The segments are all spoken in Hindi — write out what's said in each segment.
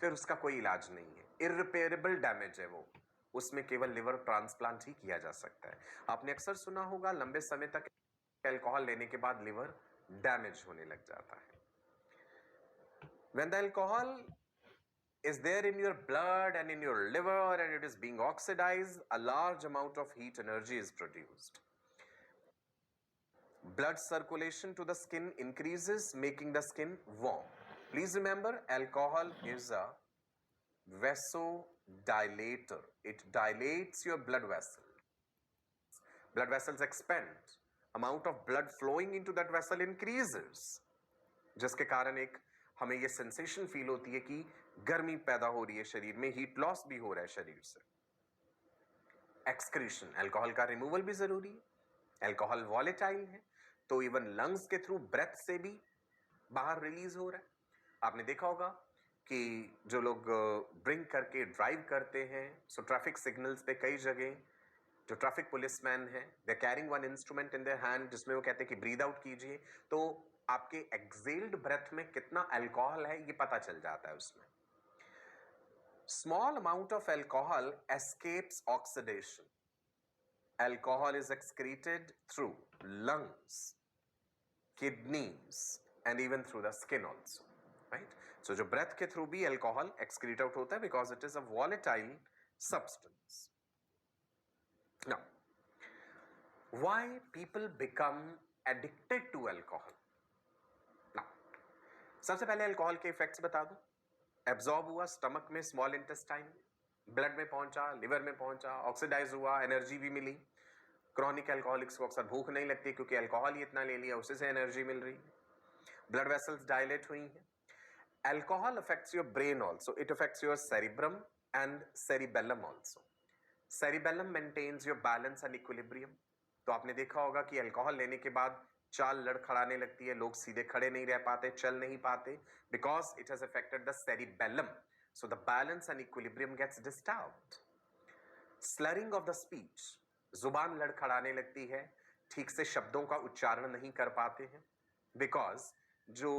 फिर उसका कोई इलाज नहीं है, इररिपेयरेबल डैमेज है वो, उसमें केवल लिवर ट्रांसप्लांट ही किया जा सकता है। आपने अक्सर सुना होगा लंबे समय तक अल्कोहल लेने के बाद लिवर डैमेज होने लग जाता है। When the alcohol is there in your blood and in your liver and it is being oxidized, a large amount of heat energy is produced. Blood circulation to the skin increases, making the skin warm. Please remember, alcohol is a vasodilator. It dilates your blood vessel. Blood vessels expand. Amount of blood flowing into that vessel increases. जिसके कारण एक हमें ये सेंसेशन फील होती है कि गर्मी पैदा हो रही है शरीर में, हीट लॉस भी हो रहा है शरीर से। एक्सक्रीशन, अल्कोहल का रिमूवल भी जरूरी है। अल्कोहल वॉलेटाइल है, तो इवन लंग्स के थ्रू ब्रेथ से भी बाहर रिलीज हो रहा है। आपने देखा होगा कि जो लोग ड्रिंक करके ड्राइव करते हैं, सो ट्रैफिक सिग्नल्स पे कई जगह जो ट्रैफिक पुलिसमैन है, they carrying one instrument in their hand जिसमें वो कहते हैं कि ब्रीद आउट कीजिए, तो आपके एक्सेल्ड ब्रेथ में कितना अल्कोहल है ये पता चल जाता है उसमें। Small amount of alcohol escapes oxidation. Alcohol is excreted through lungs, kidneys and even through the skin also, right? So जो ब्रेथ के थ्रू भी अल्कोहल एक्सक्रीट आउट होता है because it is a volatile substance. Now, why people become addicted to alcohol? Now, सबसे पहले अल्कोहल के इफेक्ट्स बता दूं। एब्जॉर्ब हुआ स्टमक में, स्मॉल इंटेस्टाइन, ब्लड में पहुंचा, लिवर में पहुंचा, ऑक्सीडाइज हुआ, एनर्जी भी मिली। क्रॉनिक अल्कोहलिक्स को अक्सर भूख नहीं लगती क्योंकि अल्कोहल ही इतना ले लिया, उसी से एनर्जी मिल रही है। ब्लड वेसल्स डायलेट हुई हैं। Alcohol affects your brain also, it affects your cerebrum and cerebellum also. Cerebellum maintains your balance and equilibrium. तो आपने देखा होगा कि अल्कोहल लेने के बाद चाल लड़खड़ाने लगती है, लोग सीधे खड़े नहीं रह पाते, चल नहीं पाते, because it has affected the cerebellum, so the balance and equilibrium gets disturbed. Slurring of the speech, जुबान लड़खड़ाने लगती है, ठीक से शब्दों का उच्चारण नहीं कर पाते हैं, बिकॉज जो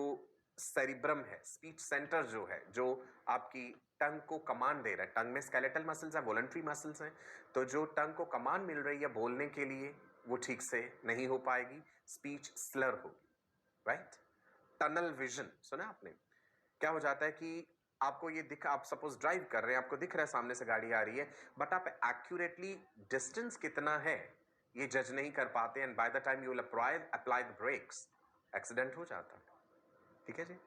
सेरिब्रम है, स्पीच सेंटर जो है, जो आपकी टंग को कमांड दे रहा है, टंग में स्केलेटल मसल्स है, वॉलंटरी मसल्स हैं, तो जो टंग को कमांड मिल रही है बोलने के लिए वो ठीक से नहीं हो पाएगी, स्पीच स्लर होगी, राइट? टनल विजन सुना आपने? क्या हो जाता है कि आपको ये दिख, आप सपोज ड्राइव कर रहे हैं, आपको दिख रहा है सामने से गाड़ी आ रही है, बट आप एक्यूरेटली डिस्टेंस कितना है ये जज नहीं कर पाते, and by the time you will apply the brakes, accident हो जाता है। ठीक है जी।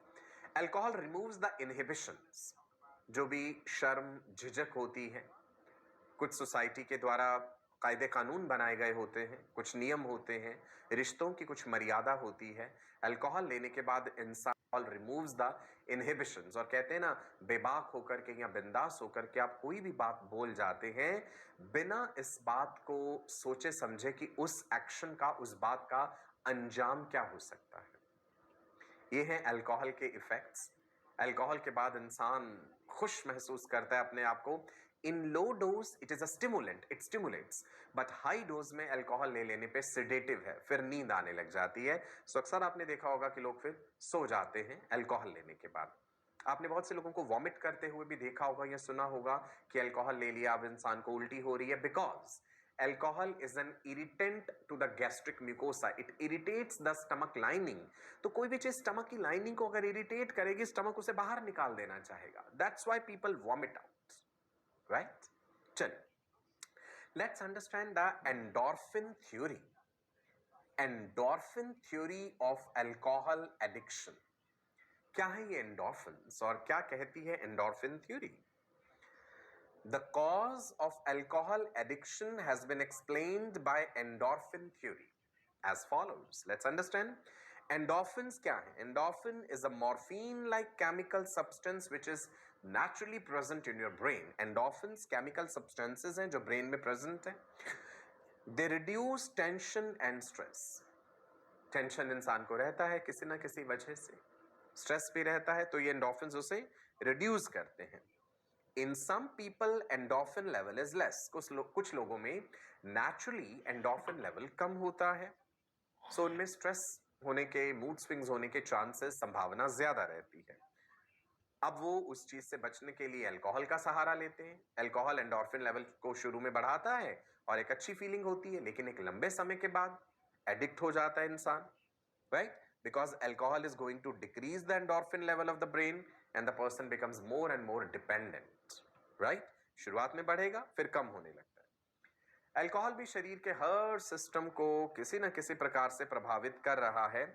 अल्कोहल रिमूव्स द इनहिबिशंस, जो भी शर्म झिझक होती है, कुछ सोसाइटी के द्वारा कायदे कानून बनाए गए होते हैं, कुछ नियम होते हैं, रिश्तों की कुछ मर्यादा होती है, अल्कोहल लेने के बाद इंसान रिमूव्स द इनहिबिशंस, और कहते हैं ना, बेबाक होकर के या बिंदास होकर के आप कोई भी बात बोल जाते हैं बिना इस बात को सोचे समझे कि उस एक्शन का, उस बात का अंजाम क्या हो सकता है। ये हैं अल्कोहल के इफेक्ट्स। अल्कोहल के बाद इंसान खुश महसूस करता है अपने आप को। In low dose it is a stimulant, it stimulates, but high dose में अल्कोहल ले लेने पे सिडेटिव है, फिर नींद आने लग जाती है। सो अक्सर आपने देखा होगा कि लोग फिर सो जाते हैं अल्कोहल लेने के बाद। आपने बहुत से लोगों को वॉमिट करते हुए भी देखा होगा या सुना होगा कि अल्कोहल ले लिया, अब इंसान को उल्टी हो रही है, because alcohol is an irritant to the gastric mucosa, it irritates the stomach lining। तो कोई भी चीज स्टमक की लाइनिंग को अगर इरिटेट करेगी, स्टमक उसे बाहर निकाल देना चाहेगा, that's why people vomit out, right? चलिए, let's understand the endorphin theory। endorphin theory of alcohol addiction। क्या है ये endorphins और क्या कहती है endorphin theory? The cause of alcohol addiction has been explained by endorphin theory as follows. Let's understand. Endorphins क्या है? Endorphin is a morphine-like chemical substance which is naturally present in your brain. Endorphins chemical substances हैं जो brain में present हैं. They reduce tension and stress. Tension इंसान को रहता है किसी ना किसी वजह से, stress भी रहता है, तो ये endorphins उसे reduce करते हैं। In some people endorphin level is less। कुछ लोगों में naturally endorphin level कम होता है, सो उनमें स्ट्रेस होने के, मूड स्विंग्स होने के चांसेस, संभावना ज्यादा रहती है। अब वो उस चीज से बचने के लिए अल्कोहल का सहारा लेते हैं। अल्कोहल एंडोर्फिन लेवल को शुरू में बढ़ाता है और एक अच्छी फीलिंग होती है, लेकिन एक लंबे समय के बाद एडिक्ट हो जाता है इंसान, right? Because alcohol is going to decrease the endorphin level of the brain and the person becomes more and more dependent, right? शुरुआत में बढ़ेगा फिर कम होने लगता है। अल्कोहल भी शरीर के हर सिस्टम को किसी न किसी प्रकार से प्रभावित कर रहा है।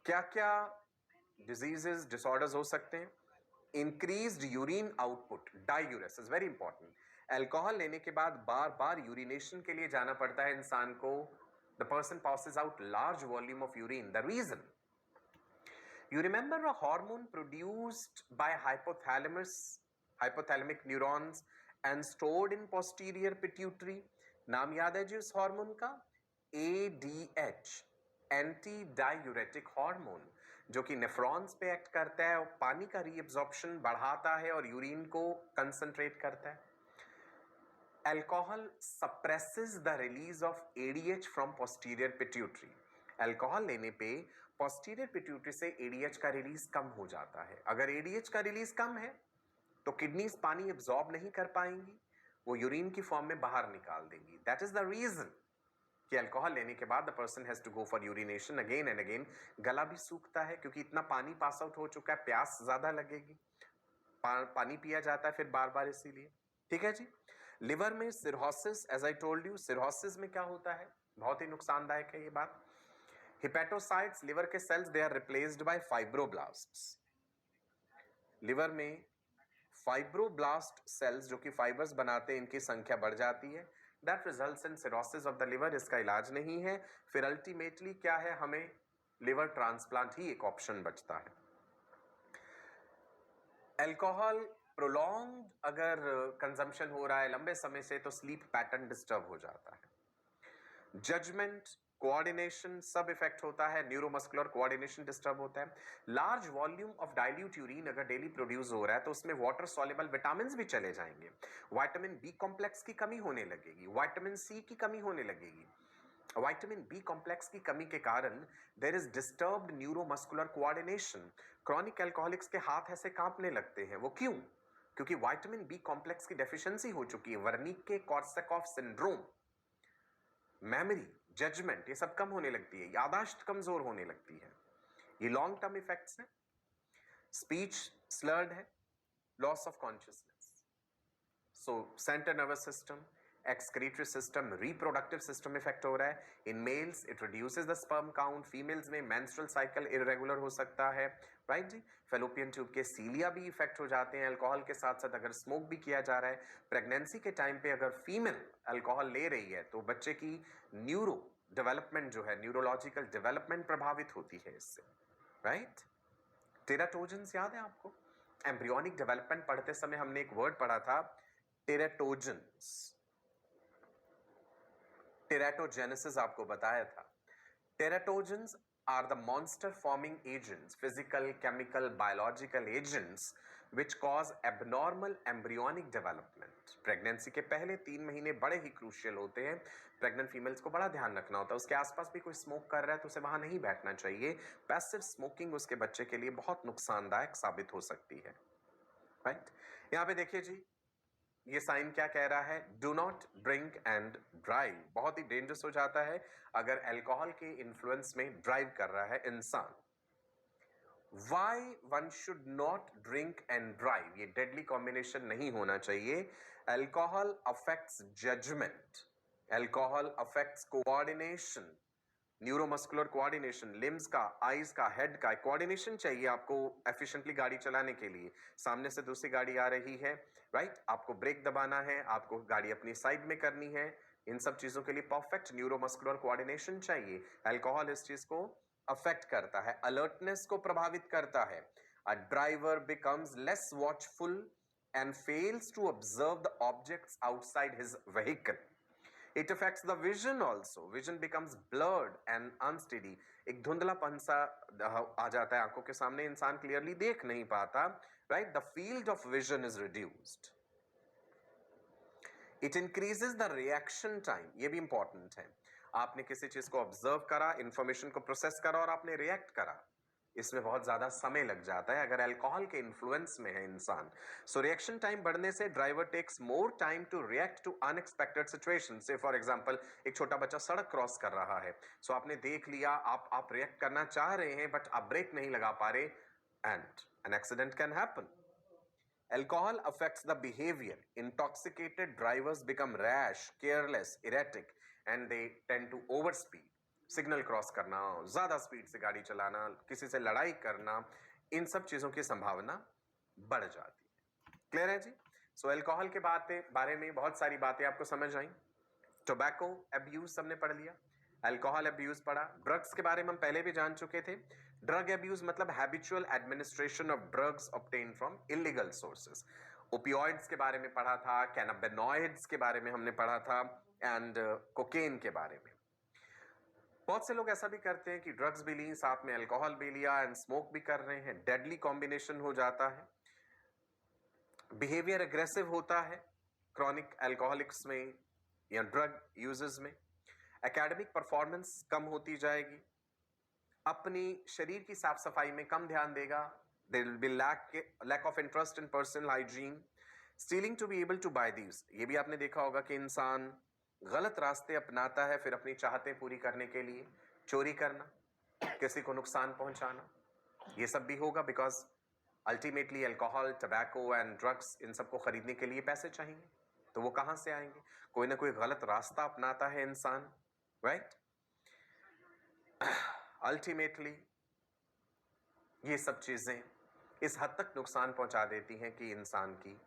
क्या क्या डिजीजेस डिसऑर्डर्स हो सकते हैं? Increased urine output, diuresis, very important. Alcohol लेने के बाद बार बार यूरिनेशन के लिए जाना पड़ता है इंसान को। The person passes out large volume of urine. The reason, you remember a hormone produced by hypothalamic neurons and stored in posterior pituitary. नाम याद है जी उस हार्मोन का? ADH, एंटी डायूरेटिक हार्मोन, जो कि नेफ्रॉन्स पे एक्ट करता है और पानी का रीअब्जॉर्प्शन बढ़ाता है और यूरिन को कंसंट्रेट करता है। Alcohol suppresses the release of ADH from posterior pituitary. Alcohol लेने पे posterior pituitary से ADH का रिलीज कम हो जाता है। अगर ADH का रिलीज कम है तो किडनीज पानी एब्जॉर्ब नहीं कर पाएंगी, वो यूरिन की फॉर्म में बाहर निकाल देंगी। दैट इज द रीजन कि अल्कोहल लेने के बाद the person has to go for urination again and again. गला भी सूखता है क्योंकि इतना पानी पास आउट हो चुका है, प्यास ज्यादा लगेगी, पानी पिया जाता है फिर बार बार, इसीलिए। ठीक है जी। लिवर में cirrhosis, as I told you, cirrhosis में क्या होता है? बहुत ही नुकसानदायक है ये बात। हिपेटोसाइट्स, लिवर के cells, they are replaced by fibroblasts. Liver में फाइब्रोब्लास्ट सेल्स जो कि फाइबर्स बनाते हैं, इनकी संख्या बढ़ जाती है। That results in cirrhosis of the liver. इसका इलाज नहीं है। फिर अल्टीमेटली क्या है, हमें लिवर ट्रांसप्लांट ही एक ऑप्शन बचता है। अल्कोहल प्रोलॉन्ग अगर कंजम्पशन हो रहा है लंबे समय से, तो स्लीप पैटर्न डिस्टर्ब हो जाता है। जजमेंट, कोऑर्डिनेशन सब इफेक्ट होता है। न्यूरोमस्कुलर कोऑर्डिनेशन डिस्टर्ब होता है। Large volume of dilute urine अगर डेली प्रोड्यूस हो रहा है तो उसमें वाटर सॉल्युबल विटामिन भी चले जाएंगे। विटामिन बी कॉम्प्लेक्स की कमी होने लगेगी, विटामिन सी की कमी होने लगेगी। विटामिन बी कॉम्प्लेक्स की कमी के कारण there is disturbed neuromuscular coordination. Chronic alcoholics के हाथ ऐसे कांपने लगते हैं। वो क्यों? क्योंकि विटामिन बी कॉम्प्लेक्स की डेफिशिएंसी हो चुकी है। Wernicke Korsakoff syndrome, memory, judgement, ये सब कम होने लगती है, याददाश्त कमजोर होने लगती है। ये लॉन्ग टर्म इफेक्ट्स हैं। स्पीच स्लर्ड है, loss of consciousness. So central nervous system, excretory system, reproductive system effect हो रहा है। In males it reduces the sperm count, females में मेंस्ट्रुअल साइकिल इरेगुलर हो सकता है, राइट जी। फेलोपियन ट्यूब के सीलिया भी इफेक्ट हो जाते हैं अल्कोहल के साथ साथ अगर स्मोक भी किया जा रहा है। प्रेगनेंसी के टाइम पे अगर फीमेल अल्कोहल ले रही है तो बच्चे की न्यूरो डेवलपमेंट जो है, न्यूरोलॉजिकल डेवलपमेंट प्रभावित होती है इससे, राइट। टेराटोजेंस याद है आपको? एम्ब्रियोनिक डेवलपमेंट पढ़ते समय हमने एक वर्ड पढ़ा था, टेराटोजेंस। टेराटोजेनेसिस आपको बताया था। टेराटोजेंस are the monster forming agents, physical, chemical, biological agents which cause abnormal embryonic development. Pregnancy के पहले 3 महीने बड़े ही क्रूशियल होते हैं। प्रेग्नेंट फीमेल्स को बड़ा ध्यान रखना होता है। उसके आसपास भी कोई स्मोक कर रहा है तो उसे वहां नहीं बैठना चाहिए। पैसिव स्मोकिंग उसके बच्चे के लिए बहुत नुकसानदायक साबित हो सकती है, राइट। यहाँ पे देखिए जी, ये साइन क्या कह रहा है? Do not drink and drive. बहुत ही डेंजरस हो जाता है अगर अल्कोहल के इन्फ्लुएंस में ड्राइव कर रहा है इंसान। Why one should not drink and drive, ये डेडली कॉम्बिनेशन नहीं होना चाहिए। Alcohol affects judgement, alcohol affects coordination, neuromuscular coordination, limbs का, आईज का, हेड का कोऑर्डिनेशन चाहिए आपको एफिशिएंटली गाड़ी चलाने के लिए। सामने से दूसरी गाड़ी आ रही है, राइट, आपको ब्रेक दबाना है, आपको गाड़ी अपनी साइड में करनी है। इन सब चीजों के लिए परफेक्ट न्यूरोमस्कुलर कोऑर्डिनेशन चाहिए। अल्कोहल इस चीज को अफेक्ट करता है, अलर्टनेस को प्रभावित करता है। A driver becomes less watchful and fails to observe the objects outside his vehicle. It affects the vision also. Vision becomes blurred and unsteady. एक धुंधलापन सा आ जाता है आंखों के सामने, इंसान क्लियरली देख नहीं पाता, right? The field of vision is reduced. It increases the reaction time. ये भी इंपॉर्टेंट है। आपने किसी चीज को ऑब्जर्व करा, इंफॉर्मेशन को प्रोसेस करा और आपने रिएक्ट करा, इसमें बहुत ज्यादा समय लग जाता है अगर अल्कोहल के इन्फ्लुएंस में है इंसान. सो रिएक्शन टाइम बढ़ने से driver takes more time to react to unexpected situation. Say for example एक छोटा बच्चा सड़क क्रॉस कर रहा है, सो आपने देख लिया, आप रिएक्ट करना चाह रहे हैं बट आप ब्रेक नहीं लगा पा रहे, and an accident can happen. Alcohol affects the behavior. Intoxicated drivers become rash, careless, erratic, and they tend to overspeed. Signal cross करना, ज्यादा स्पीड से गाड़ी चलाना, किसी से लड़ाई करना, इन सब चीजों की संभावना बढ़ जाती है. क्लियर है जी? सो अल्कोहल के बारे में बहुत सारी बातें आपको समझ आई. टोबैको अब्यूज सबने पढ़ लिया, अल्कोहल अब्यूज पढ़ा, ड्रग्स के बारे में हम पहले भी जान चुके थे. ड्रग अब्यूज मतलब habitual administration of drugs obtain from illegal sources. Opioids के बारे में पढ़ा था, कैनाबिनॉइड्स के बारे में हमने पढ़ा था, एंड कोकेन के बारे में. बहुत से लोग ऐसा भी करते हैं कि ड्रग्स भी ली, साथ में अल्कोहल भी लिया एंड स्मोक भी कर रहे हैं. डेडली कॉम्बिनेशन हो जाता है. बिहेवियर एग्रेसिव होता है क्रॉनिक अल्कोहलिक्स में या ड्रग यूजर्स में. एकेडमिक परफॉर्मेंस कम होती जाएगी. अपनी शरीर की साफ सफाई में कम ध्यान देगा. There will be lack of interest in personal hygiene. Stealing to be able to buy these. ये भी आपने देखा होगा कि इंसान गलत रास्ते अपनाता है फिर अपनी चाहतें पूरी करने के लिए. चोरी करना, किसी को नुकसान पहुंचाना, ये सब भी होगा because ultimately alcohol, tobacco and drugs, इन सबको खरीदने के लिए पैसे चाहिए. तो वो कहां से आएंगे? कोई ना कोई गलत रास्ता अपनाता है इंसान, राइट? अल्टीमेटली ये सब चीजें इस हद तक नुकसान पहुंचा देती हैं कि इंसान की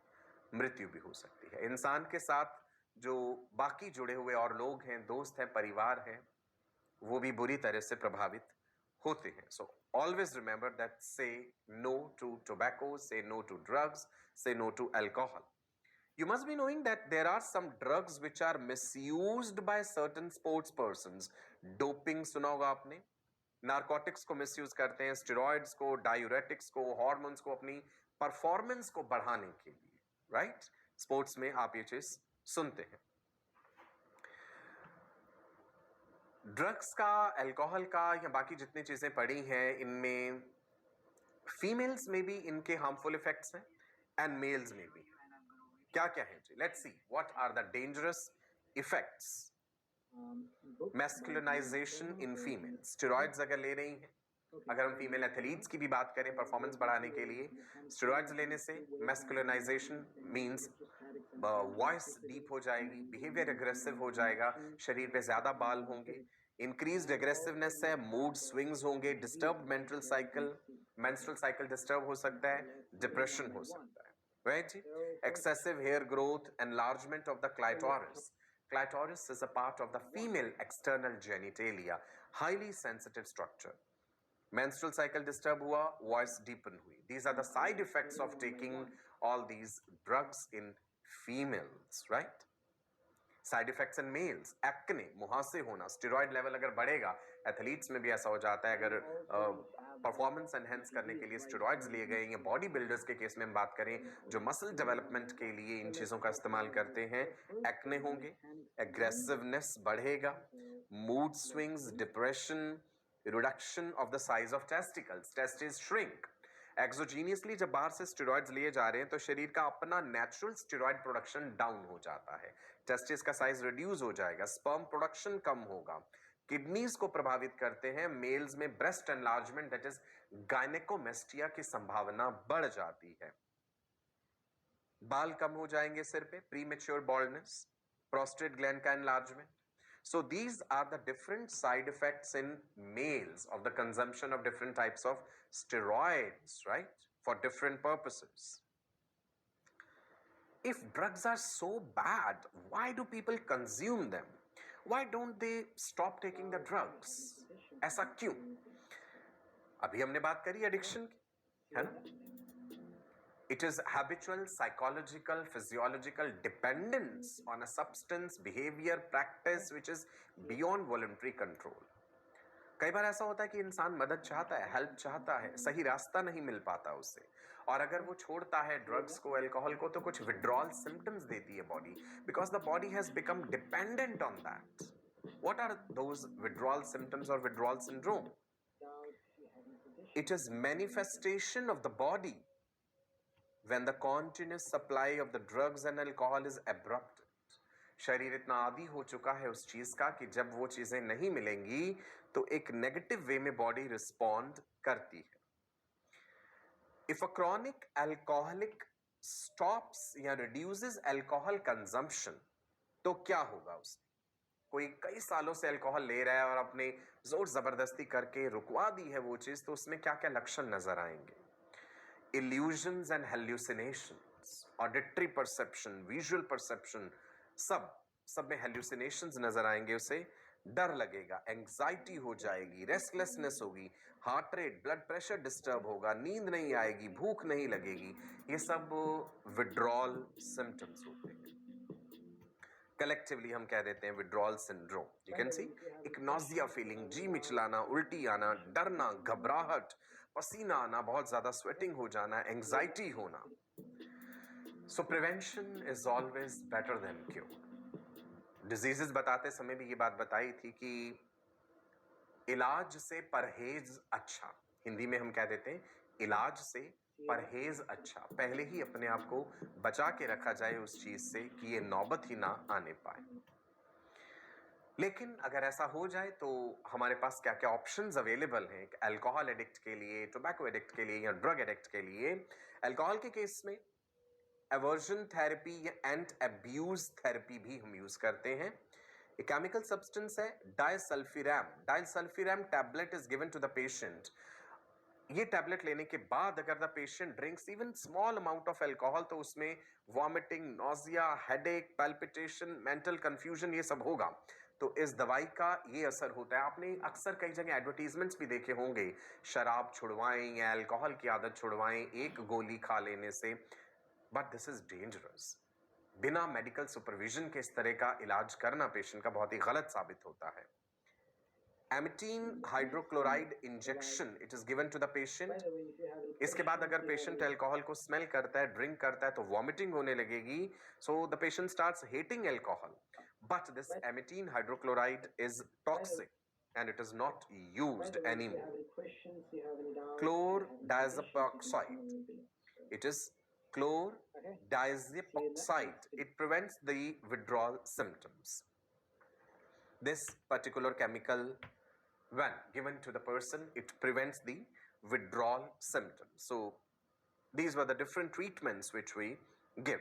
मृत्यु भी हो सकती है. इंसान के साथ जो बाकी जुड़े हुए और लोग हैं, दोस्त हैं, परिवार हैं, वो भी बुरी तरह से प्रभावित होते हैं. सो always remember that say no to tobacco, say no to drugs, say no to alcohol. You must be knowing that there are some drugs which are misused by certain sports persons. Doping सुना होगा आपने. नारकोटिक्स को मिसयूज करते हैं, स्टेरॉइड्स को, डायूरेटिक्स को, हार्मोन्स को अपनी परफॉर्मेंस को बढ़ाने के लिए, राइट? स्पोर्ट्स में आप ये चीज सुनते हैं. ड्रग्स का, अल्कोहल का या बाकी जितनी चीजें पड़ी हैं, इनमें फीमेल्स में भी इनके हार्मफुल इफेक्ट्स हैं एंड मेल्स में भी. क्या क्या है जी? Let's see what are the dangerous effects. Masculinization in female. Steroids अगर ले रही हैं, अगर हम फीमेल एथलीट्स की भी बात करें परफॉर्मेंस बढ़ाने के लिए, स्टेरॉइड्स लेने से मैस्कुलिनाइजेशन मींस वॉइस डीप हो जाएगी, बिहेवियर एग्रेसिव हो जाएगा, शरीर पे ज्यादा बाल होंगे, इंक्रीज्ड एग्रेसिवनेस है, मूड स्विंग्स होंगे, disturb mental cycle, menstrual cycle disturb हो सकता है, डिप्रेशन हो सकता है, राइट जी? Excessive hair growth, enlargement of the clitoris. Clitoris is a part of the female external genitalia, highly sensitive structure. Menstrual cycle disturb हुआ, voice deepen हुई. These are the side effects of taking all these drugs in females, right? Side effects in males, acne, मुहासे होना, steroid level अगर बढ़ेगा, एथलीट्स में भी ऐसा हो जाता है. अगर परफॉर्मेंस एनहेंस करने के लिए स्टेरॉइड्स लिए गए, या बॉडी बिल्डर्स के केस में हम बात करें जो मसल डेवलपमेंट के लिए इन चीजों का इस्तेमाल करते हैं, एक्ने होंगे, एग्रेसिवनेस बढ़ेगा, mood swings, depression, reduction of the size of testicles, testis shrink. एक्सोजीनियसली जब बाहर से स्टेरॉइड्स लिए जा रहे हैं तो शरीर का अपना नेचुरल स्टेरॉइड प्रोडक्शन डाउन हो जाता है, टेस्टिस का साइज रिड्यूस हो जाएगा, स्पर्म प्रोडक्शन कम होगा. किडनीज को प्रभावित करते हैं. मेल्स में breast enlargement that is gynaecomastia की संभावना बढ़ जाती है. बाल कम हो जाएंगे सिर पे, प्रीमेच्योर बॉल्डनेस, प्रोस्टेट ग्लैंड का enlargement. So these are the different side effects in males of the consumption of different types of steroids, right? For different purposes. If drugs are so bad, why do people consume them? Why don't they stop taking the drugs? ऐसा क्यों? अभी हमने बात करी एडिक्शन की, है ना? It is habitual, psychological, physiological dependence on a substance, behavior, practice which is beyond voluntary control. कई बार ऐसा होता है कि इंसान मदद चाहता है, हेल्प चाहता है, सही रास्ता नहीं मिल पाता उसे, और अगर वो छोड़ता है ड्रग्स को, अल्कोहल को, तो कुछ विड्रॉल सिम्टम्स देती है body, because the body has become dependent on that. What are those withdrawal symptoms और withdrawal syndrome? It is manifestation of the body when the continuous supply of the drugs and alcohol is abrupted. शरीर इतना आदी हो चुका है उस चीज का कि जब वो चीजें नहीं मिलेंगी तो एक नेगेटिव वे में बॉडी रिस्पॉन्ड करती है. If a chronic alcoholic stops या reduces alcohol consumption, तो क्या होगा उसमें? कोई कई सालों से अल्कोहल ले रहा है और अपने जोर जबरदस्ती करके रुकवा दी है वो चीज, तो उसमें क्या क्या लक्षण नजर आएंगे? Illusions and hallucinations, auditory perception, visual perception, सब में hallucinations नजर आएंगे. उसे डर लगेगा, एंग्जाइटी हो जाएगी, रेस्टलेसनेस होगी, heart rate, blood pressure disturb होगा, नींद नहीं आएगी, भूख नहीं लगेगी. ये सब विड्रॉल सिम्टम्स होते हैं. कलेक्टिवली हम कह देते हैं withdrawal syndrome. You can see एक नॉजिया फीलिंग, जी मिचलाना, उल्टी आना, डरना, घबराहट, पसीना आना, बहुत ज्यादा स्वेटिंग हो जाना, एंग्जाइटी होना. सो prevention is always better than cure. Diseases बताते समय भी ये बात बताई थी कि इलाज से परहेज अच्छा. हिंदी में हम कह देते हैं इलाज से परहेज अच्छा. पहले ही अपने आप को बचा के रखा जाए उस चीज से कि ये नौबत ही ना आने पाए. लेकिन अगर ऐसा हो जाए तो हमारे पास क्या क्या ऑप्शंस अवेलेबल हैं अल्कोहल एडिक्ट के लिए, टोबैको एडिक्ट के लिए या ड्रग एडिक्ट के लिए. अल्कोहल के केस में एवर्जन थेरेपी या एंट अब्यूज थेरेपी भी हम यूज करते हैं. एक केमिकल सब्सटेंस है disulfiram. Disulfiram tablet is given to the patient. ये टैबलेट लेने के बाद अगर the patient drinks even small amount of alcohol तो उसमें vomiting, nausea, headache, palpitation, mental confusion, ये सब होगा. तो इस दवाई का ये असर होता है. आपने अक्सर कई जगह एडवर्टीजमेंट्स भी देखे होंगे, शराब छुड़वाएं या अल्कोहल की आदत छुड़वाएं एक गोली खा लेने से. But this is dangerous. बिना मेडिकल सुपरविजन के इस तरह का इलाज करना पेशेंट का बहुत ही गलत साबित होता है. Emetine hydrochloride injection it is given to the patient. इसके बाद अगर पेशेंट अल्कोहल को स्मेल करता है, ड्रिंक करता है तो वॉमिटिंग होने लगेगी. So the patient starts hating alcohol. But this emetine hydrochloride is toxic and it is not used anymore. Chlordiazepoxide. It is chlordiazepoxide. It prevents the withdrawal symptoms. This particular chemical, when given to the person, it prevents the withdrawal symptoms. So these were the different treatments which we give.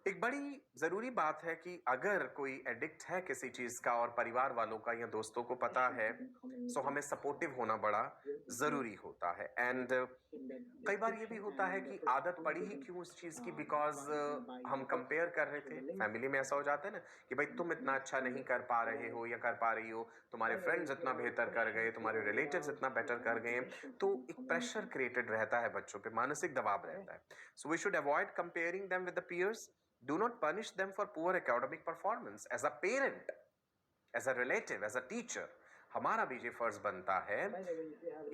एक बड़ी जरूरी बात है कि अगर कोई एडिक्ट है किसी चीज का और परिवार वालों का या दोस्तों को पता है, सो हमें सपोर्टिव होना बड़ा जरूरी होता है. एंड कई बार ये भी होता है कि आदत पड़ी ही क्यों उस चीज की, बिकॉज हम कंपेयर कर रहे थे. फैमिली में ऐसा हो जाता है ना कि भाई तुम इतना अच्छा नहीं कर पा रहे हो या कर पा रही हो, तुम्हारे फ्रेंड्स इतना बेहतर कर गए, तुम्हारे रिलेटिव्स इतना बेटर कर गए. तो एक प्रेशर क्रिएटेड रहता है बच्चों पे, मानसिक दबाव रहता है. So we should avoid comparing them with the peers. Do not punish them for poor academic performance. As a parent, as a relative, as a teacher, हमारा भी ये फर्ज बनता है,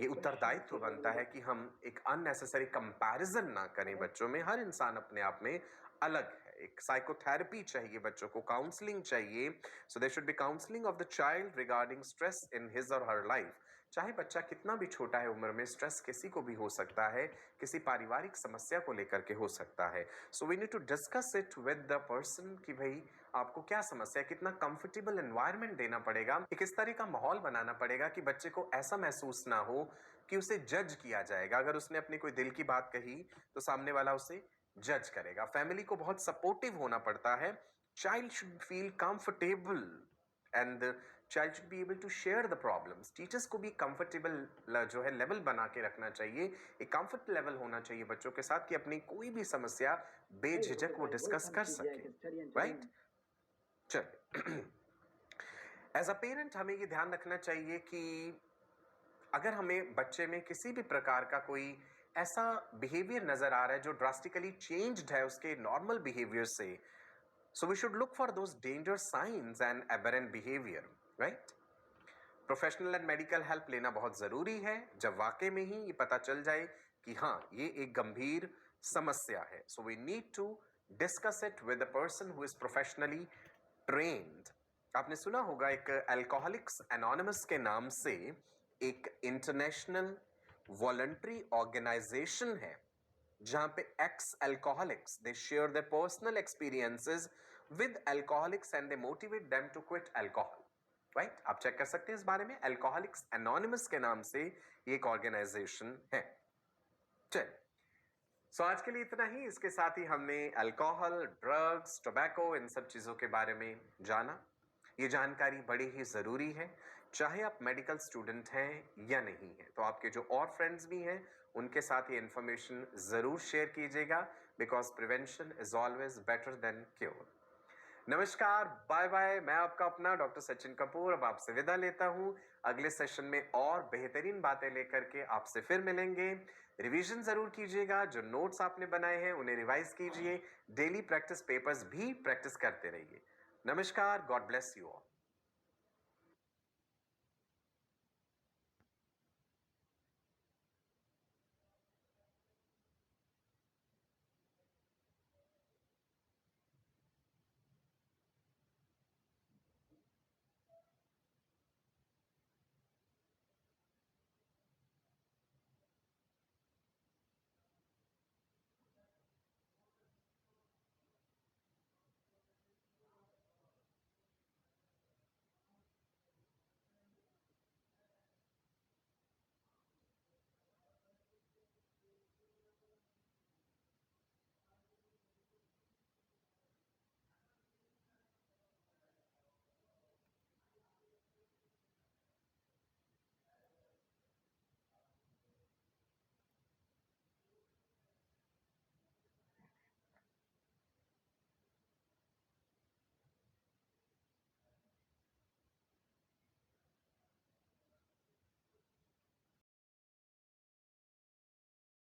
ये उत्तरदायित्व बनता है कि हम एक अननेसेसरी कंपैरिजन ना करें बच्चों में. हर इंसान अपने आप में अलग है. एक साइकोथेरेपी चाहिए बच्चों को, काउंसलिंग चाहिए. So there should be counselling of the child regarding stress in his or her life. चाहे बच्चा कितना भी छोटा है उम्र में, स्ट्रेस किसी को भी हो सकता है, किसी पारिवारिक समस्या को लेकर के हो सकता है. So we need to discuss it with the person कि भाई आपको क्या समस्या है, कितना कंफर्टेबल एनवायरनमेंट देना पड़ेगा, एक इस तरह का माहौल बनाना पड़ेगा कि बच्चे को ऐसा महसूस ना हो कि उसे जज किया जाएगा. अगर उसने अपनी कोई दिल की बात कही तो सामने वाला उसे जज करेगा. फैमिली को बहुत सपोर्टिव होना पड़ता है. Child should feel comfortable and child should be able to share the problems. Teachers को भी कंफर्टेबल जो है लेवल बना के रखना चाहिए. एक कंफर्ट लेवल होना चाहिए बच्चों के साथ कि अपनी कोई भी समस्या बेझिझक वो डिस्कस कर सके. राइट. चलिए, एज अ पेरेंट हमें ये ध्यान रखना चाहिए कि अगर हमें बच्चे में किसी भी प्रकार का कोई ऐसा बिहेवियर नजर आ रहा है जो ड्रास्टिकली चेंज्ड है उसके नॉर्मल बिहेवियर से, so we should look for those danger signs and aberrant behavior. Right. Professional and medical help लेना बहुत जरूरी है जब वाकई में ही ये पता चल जाए कि हाँ ये एक गंभीर समस्या है. So we need to discuss it with a person who is professionally trained. आपने सुना होगा एक अल्कोहलिक्स एनोनिमस के नाम से एक इंटरनेशनल वॉलंटरी ऑर्गेनाइजेशन है जहां पे ex alcoholics they share their personal experiences with alcoholics and they motivate them to quit alcohol. Right, आप चेक कर सकते हैं इस बारे में, अल्कोहलिक्स एनोनिमस के नाम से ये एक ऑर्गेनाइजेशन है। चल, सो आज के लिए इतना ही। इसके साथ ही हमने अल्कोहल, ड्रग्स, टोबैको, इन सब चीजों के बारे में जाना। ये जानकारी बड़ी ही जरूरी है, चाहे आप मेडिकल स्टूडेंट हैं या नहीं है। तो आपके जो और फ्रेंड्स भी हैं उनके साथ ये इंफॉर्मेशन जरूर शेयर कीजिएगा, because prevention is always better than cure. नमस्कार, बाय बाय। मैं आपका अपना डॉक्टर सचिन कपूर अब आपसे विदा लेता हूं। अगले सेशन में और बेहतरीन बातें लेकर के आपसे फिर मिलेंगे। रिवीजन जरूर कीजिएगा, जो नोट्स आपने बनाए हैं उन्हें रिवाइज कीजिए, डेली प्रैक्टिस पेपर्स भी प्रैक्टिस करते रहिए। नमस्कार, गॉड ब्लेस यू ऑल।